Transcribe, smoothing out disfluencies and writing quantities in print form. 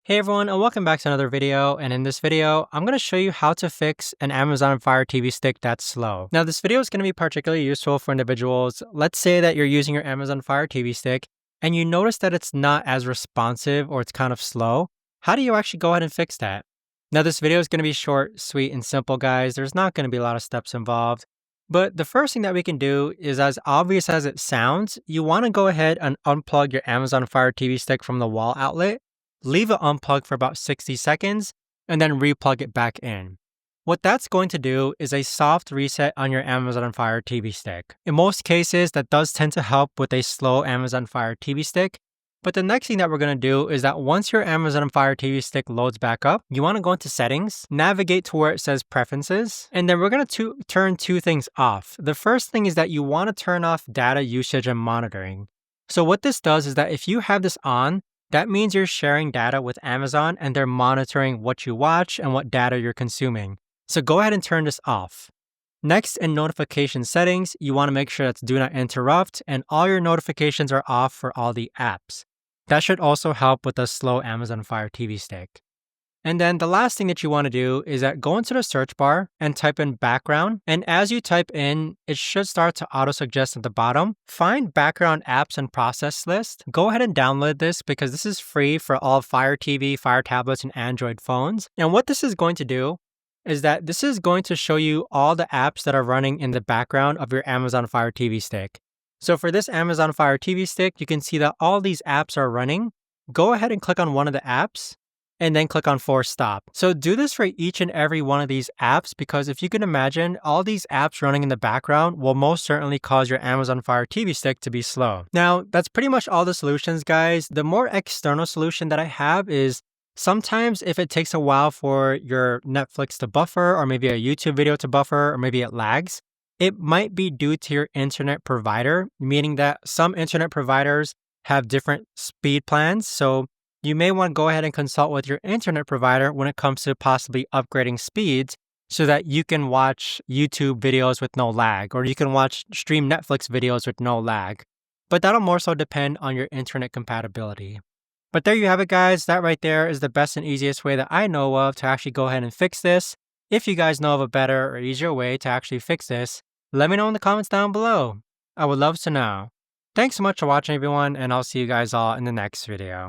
Hey everyone, and welcome back to another video. And in this video, I'm going to show you how to fix an Amazon Fire TV stick that's slow. Now, this video is going to be particularly useful for individuals. Let's say that you're using your Amazon Fire TV stick and you notice that it's not as responsive or it's kind of slow. How do you actually go ahead and fix that? Now, this video is going to be short, sweet, and simple, guys. There's not going to be a lot of steps involved. But the first thing that we can do is, as obvious as it sounds, you want to go ahead and unplug your Amazon Fire TV stick from the wall outlet. Leave it unplugged for about 60 seconds, and then replug it back in. What that's going to do is a soft reset on your Amazon Fire TV stick. In most cases, that does tend to help with a slow Amazon Fire TV stick. But the next thing that we're going to do is that once your Amazon Fire TV stick loads back up, you want to go into settings, navigate to where it says preferences, and then we're going to turn two things off. The first thing is that you want to turn off data usage and monitoring. So what this does is that if you have this on, that means you're sharing data with Amazon and they're monitoring what you watch and what data you're consuming. So go ahead and turn this off. Next, in notification settings, you want to make sure that's do not interrupt and all your notifications are off for all the apps. That should also help with the slow Amazon Fire TV stick. And then the last thing that you want to do is that go into the search bar and type in background. And as you type in, it should start to auto-suggest at the bottom. Find background apps and process list. Go ahead and download this because this is free for all Fire TV, Fire tablets, and Android phones. And what this is going to do is that this is going to show you all the apps that are running in the background of your Amazon Fire TV stick. So for this Amazon Fire TV stick, you can see that all these apps are running. Go ahead and click on one of the apps, and then click on force stop. So do this for each and every one of these apps because if you can imagine, all these apps running in the background will most certainly cause your Amazon Fire TV stick to be slow. Now, that's pretty much all the solutions, guys. The more external solution that I have is sometimes if it takes a while for your Netflix to buffer or maybe a YouTube video to buffer or maybe it lags, it might be due to your internet provider, meaning that some internet providers have different speed plans. So you may want to go ahead and consult with your internet provider when it comes to possibly upgrading speeds so that you can watch YouTube videos with no lag, or you can stream Netflix videos with no lag. But that'll more so depend on your internet compatibility. But there you have it, guys. That right there is the best and easiest way that I know of to actually go ahead and fix this. If you guys know of a better or easier way to actually fix this, let me know in the comments down below. I would love to know. Thanks so much for watching, everyone, and I'll see you guys all in the next video.